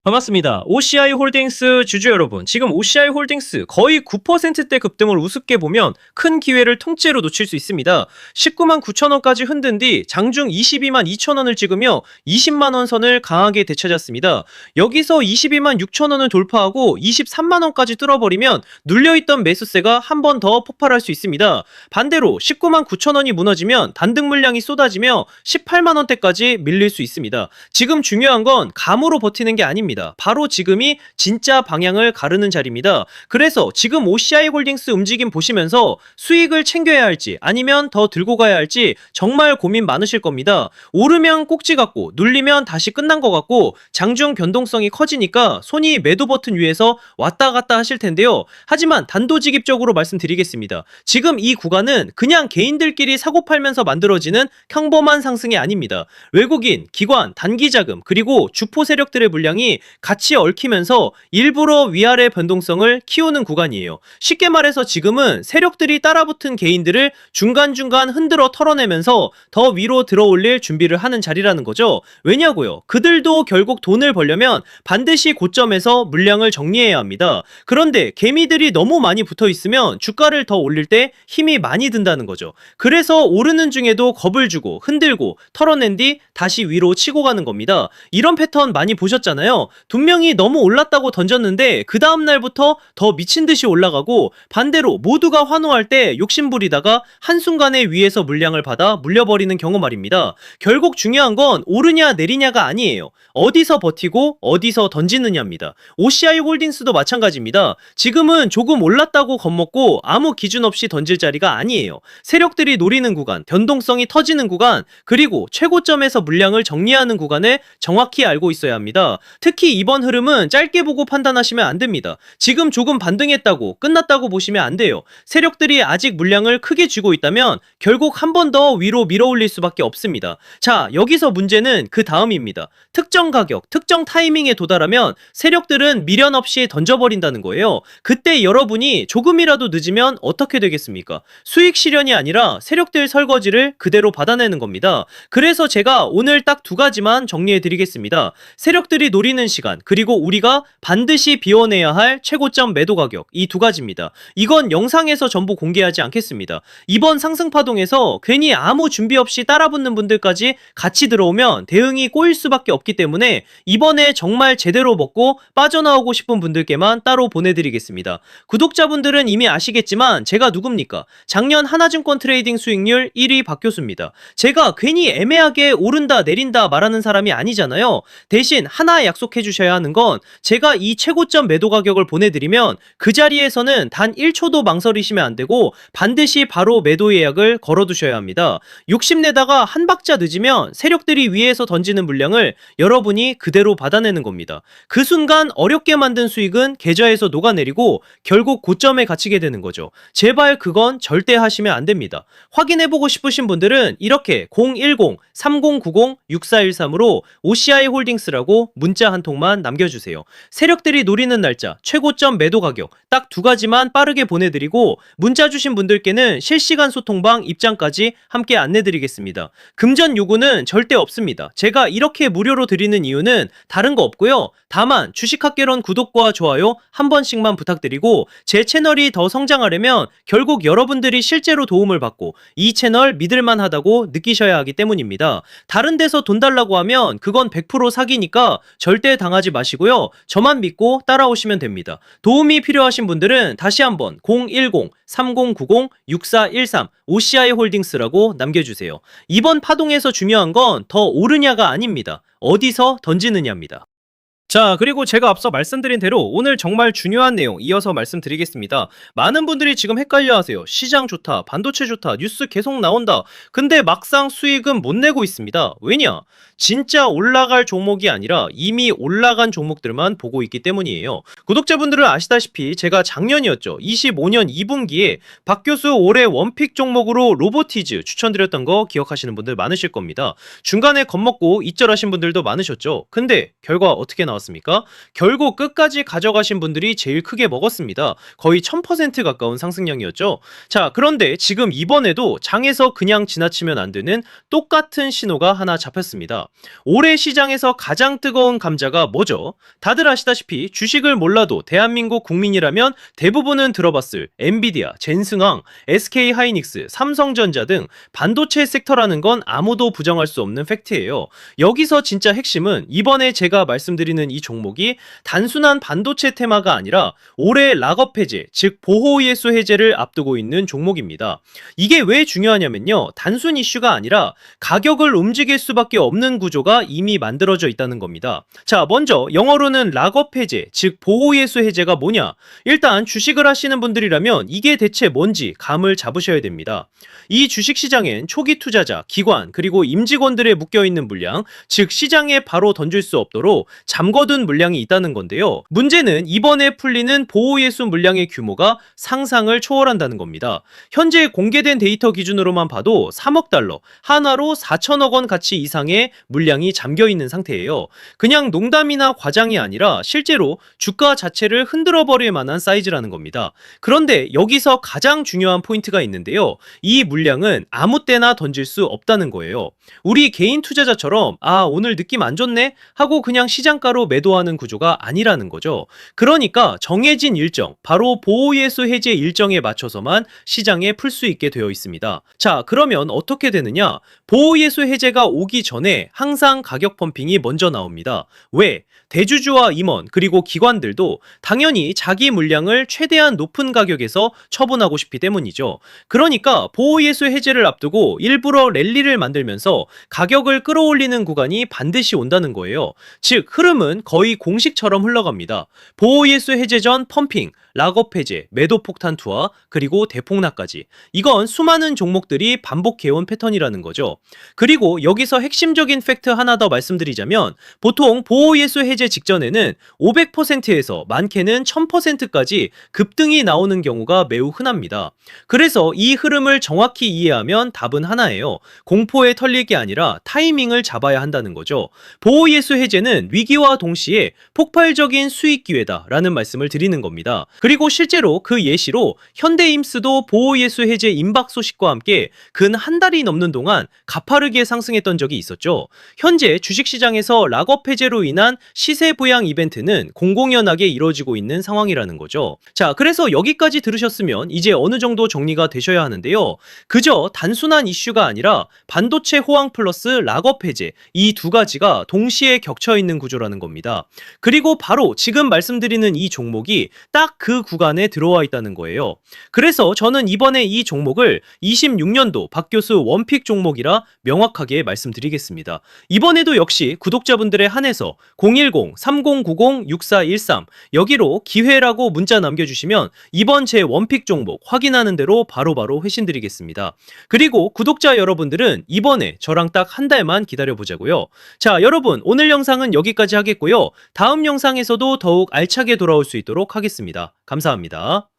반갑습니다. OCI 홀딩스 주주 여러분, 지금 OCI 홀딩스 거의 9%대 급등을 우습게 보면 큰 기회를 통째로 놓칠 수 있습니다. 19만 9천 원까지 흔든 뒤 장중 22만 2천 원을 찍으며 20만 원 선을 강하게 되찾았습니다. 여기서 22만 6천 원을 돌파하고 23만 원까지 뚫어버리면 눌려있던 매수세가 한 번 더 폭발할 수 있습니다. 반대로 19만 9천 원이 무너지면 단등 물량이 쏟아지며 18만 원대까지 밀릴 수 있습니다. 지금 중요한 건 감으로 버티는 게 아닙니다. 바로 지금이 진짜 방향을 가르는 자리입니다. 그래서 지금 OCI 홀딩스 움직임 보시면서 수익을 챙겨야 할지 아니면 더 들고 가야 할지 정말 고민 많으실 겁니다. 오르면 꼭지 같고 눌리면 다시 끝난 것 같고 장중 변동성이 커지니까 손이 매도 버튼 위에서 왔다 갔다 하실 텐데요. 하지만 단도직입적으로 말씀드리겠습니다. 지금 이 구간은 그냥 개인들끼리 사고 팔면서 만들어지는 평범한 상승이 아닙니다. 외국인, 기관, 단기자금 그리고 주포 세력들의 물량이 같이 얽히면서 일부러 위아래 변동성을 키우는 구간이에요. 쉽게 말해서 지금은 세력들이 따라붙은 개인들을 중간중간 흔들어 털어내면서 더 위로 들어올릴 준비를 하는 자리라는 거죠. 왜냐고요? 그들도 결국 돈을 벌려면 반드시 고점에서 물량을 정리해야 합니다. 그런데 개미들이 너무 많이 붙어 있으면 주가를 더 올릴 때 힘이 많이 든다는 거죠. 그래서 오르는 중에도 겁을 주고 흔들고 털어낸 뒤 다시 위로 치고 가는 겁니다. 이런 패턴 많이 보셨잖아요. 분명히 너무 올랐다고 던졌는데 그 다음날부터 더 미친듯이 올라가고 반대로 모두가 환호할 때 욕심부리다가 한순간에 위에서 물량을 받아 물려버리는 경우 말입니다. 결국 중요한 건 오르냐 내리냐가 아니에요. 어디서 버티고 어디서 던지느냐입니다. OCI 홀딩스도 마찬가지입니다. 지금은 조금 올랐다고 겁먹고 아무 기준 없이 던질 자리가 아니에요. 세력들이 노리는 구간, 변동성이 터지는 구간, 그리고 최고점에서 물량을 정리하는 구간을 정확히 알고 있어야 합니다. 특히 이번 흐름은 짧게 보고 판단하시면 안 됩니다. 지금 조금 반등했다고 끝났다고 보시면 안 돼요. 세력들이 아직 물량을 크게 쥐고 있다면 결국 한 번 더 위로 밀어올릴 수밖에 없습니다. 자, 여기서 문제는 그 다음입니다. 특정 가격, 특정 타이밍에 도달하면 세력들은 미련 없이 던져버린다는 거예요. 그때 여러분이 조금이라도 늦으면 어떻게 되겠습니까? 수익 실현이 아니라 세력들 설거지를 그대로 받아내는 겁니다. 그래서 제가 오늘 딱 두 가지만 정리해 드리겠습니다. 세력들이 노리는 시간, 그리고 우리가 반드시 비워내야 할 최고점 매도 가격, 이 두 가지입니다. 이건 영상에서 전부 공개하지 않겠습니다. 이번 상승파동에서 괜히 아무 준비 없이 따라붙는 분들까지 같이 들어오면 대응이 꼬일 수밖에 없기 때문에 이번에 정말 제대로 먹고 빠져나오고 싶은 분들께만 따로 보내드리겠습니다. 구독자분들은 이미 아시겠지만 제가 누굽니까? 작년 하나증권 트레이딩 수익률 1위 박교수입니다. 제가 괜히 애매하게 오른다 내린다 말하는 사람이 아니잖아요. 대신 하나 약속해 주셔야 하는 건 제가 이 최고점 매도 가격을 보내드리면 그 자리에서는 단 1초도 망설이시면 안 되고 반드시 바로 매도 예약을 걸어두셔야 합니다. 욕심내다가 한 박자 늦으면 세력들이 위에서 던지는 물량을 여러분이 그대로 받아내는 겁니다. 그 순간 어렵게 만든 수익은 계좌에서 녹아내리고 결국 고점에 갇히게 되는 거죠. 제발 그건 절대 하시면 안 됩니다. 확인해보고 싶으신 분들은 이렇게 010-3090-6413으로 OCI 홀딩스라고 문자 한 통만 남겨주세요. 세력들이 노리는 날짜, 최고점 매도 가격 딱 두 가지만 빠르게 보내드리고 문자 주신 분들께는 실시간 소통방 입장까지 함께 안내드리겠습니다. 금전 요구는 절대 없습니다. 제가 이렇게 무료로 드리는 이유는 다른 거 없고요. 다만 주식학개론 구독과 좋아요 한 번씩만 부탁드리고 제 채널이 더 성장하려면 결국 여러분들이 실제로 도움을 받고 이 채널 믿을만하다고 느끼셔야 하기 때문입니다. 다른 데서 돈 달라고 하면 그건 100% 사기니까 절대 당하지 마시고요. 저만 믿고 따라오시면 됩니다. 도움이 필요하신 분들은 다시 한번 010-3090-6413 OCI 홀딩스라고 남겨주세요. 이번 파동에서 중요한 건 더 오르냐가 아닙니다. 어디서 던지느냐입니다. 자, 그리고 제가 앞서 말씀드린 대로 오늘 정말 중요한 내용 이어서 말씀드리겠습니다. 많은 분들이 지금 헷갈려 하세요. 시장 좋다, 반도체 좋다, 뉴스 계속 나온다. 근데 막상 수익은 못 내고 있습니다. 왜냐? 진짜 올라갈 종목이 아니라 이미 올라간 종목들만 보고 있기 때문이에요. 구독자분들은 아시다시피 제가 작년이었죠. 25년 2분기에 박 교수 올해 원픽 종목으로 로보티즈 추천드렸던 거 기억하시는 분들 많으실 겁니다. 중간에 겁먹고 이절하신 분들도 많으셨죠. 근데 결과 어떻게 나왔습니까? 나왔습니까? 결국 끝까지 가져가신 분들이 제일 크게 먹었습니다. 거의 1000% 가까운 상승량이었죠. 자, 그런데 지금 이번에도 장에서 그냥 지나치면 안 되는 똑같은 신호가 하나 잡혔습니다. 올해 시장에서 가장 뜨거운 감자가 뭐죠? 다들 아시다시피 주식을 몰라도 대한민국 국민이라면 대부분은 들어봤을 엔비디아, 젠승항, SK하이닉스, 삼성전자 등 반도체 섹터라는 건 아무도 부정할 수 없는 팩트예요. 여기서 진짜 핵심은 이번에 제가 말씀드리는 이 종목이 단순한 반도체 테마가 아니라 올해 락업 해제, 즉 보호예수 해제를 앞두고 있는 종목입니다. 이게 왜 중요하냐면요. 단순 이슈가 아니라 가격을 움직일 수밖에 없는 구조가 이미 만들어져 있다는 겁니다. 자, 먼저 영어로는 락업 해제, 즉 보호예수 해제가 뭐냐? 일단 주식을 하시는 분들이라면 이게 대체 뭔지 감을 잡으셔야 됩니다. 이 주식시장엔 초기 투자자, 기관, 그리고 임직원들의 묶여있는 물량, 즉 시장에 바로 던질 수 없도록 잠궈둔 물량이 있다는 건데요. 문제는 이번에 풀리는 보호예수 물량의 규모가 상상을 초월한다는 겁니다. 현재 공개된 데이터 기준으로만 봐도 3억 달러, 한화로 4천억 원 가치 이상의 물량이 잠겨있는 상태예요. 그냥 농담이나 과장이 아니라 실제로 주가 자체를 흔들어버릴 만한 사이즈라는 겁니다. 그런데 여기서 가장 중요한 포인트가 있는데요. 이 물량은 아무 때나 던질 수 없다는 거예요. 우리 개인 투자자처럼 오늘 느낌 안 좋네? 하고 그냥 시장가로 매도하는 구조가 아니라는 거죠. 그러니까 정해진 일정, 바로 보호예수 해제 일정에 맞춰서만 시장에 풀 수 있게 되어 있습니다. 자, 그러면 어떻게 되느냐? 보호예수 해제가 오기 전에 항상 가격 펌핑이 먼저 나옵니다. 왜? 대주주와 임원 그리고 기관들도 당연히 자기 물량을 최대한 높은 가격에서 처분하고 싶기 때문이죠. 그러니까 보호예수 해제를 앞두고 일부러 랠리를 만들면서 가격을 끌어올리는 구간이 반드시 온다는 거예요. 즉 흐름은 거의 공식처럼 흘러갑니다. 보호예수 해제 전 펌핑, 락업 해제, 매도 폭탄 투하, 그리고 대폭락까지. 이건 수많은 종목들이 반복해온 패턴이라는 거죠. 그리고 여기서 핵심적인 팩트 하나 더 말씀드리자면 보통 보호예수 해제 직전에는 500%에서 많게는 1000%까지 급등이 나오는 경우가 매우 흔합니다. 그래서 이 흐름을 정확히 이해하면 답은 하나예요. 공포에 털릴 게 아니라 타이밍을 잡아야 한다는 거죠. 보호예수 해제는 위기와 동시에 폭발적인 수익 기회다라는 말씀을 드리는 겁니다. 그리고 실제로 그 예시로 현대임스도 보호예수 해제 임박 소식과 함께 근 한 달이 넘는 동안 가파르게 상승했던 적이 있었죠. 현재 주식시장에서 락업 해제로 인한 시세 부양 이벤트는 공공연하게 이루어지고 있는 상황이라는 거죠. 자, 그래서 여기까지 들으셨으면 이제 어느 정도 정리가 되셔야 하는데요. 그저 단순한 이슈가 아니라 반도체 호황 플러스 락업 해제, 이 두 가지가 동시에 겹쳐 있는 구조라는 겁니다. 그리고 바로 지금 말씀드리는 이 종목이 딱 그 구간에 들어와 있다는 거예요. 그래서 저는 이번에 이 종목을 26년도 박 교수 원픽 종목이라 명확하게 말씀드리겠습니다. 이번에도 역시 구독자분들에 한해서 010-3090-6413 여기로 기회라고 문자 남겨주시면 이번 제 원픽 종목 확인하는 대로 바로바로 회신드리겠습니다. 그리고 구독자 여러분들은 이번에 저랑 딱 한 달만 기다려보자고요. 자, 여러분 오늘 영상은 여기까지 하겠고요. 다음 영상에서도 더욱 알차게 돌아올 수 있도록 하겠습니다. 감사합니다.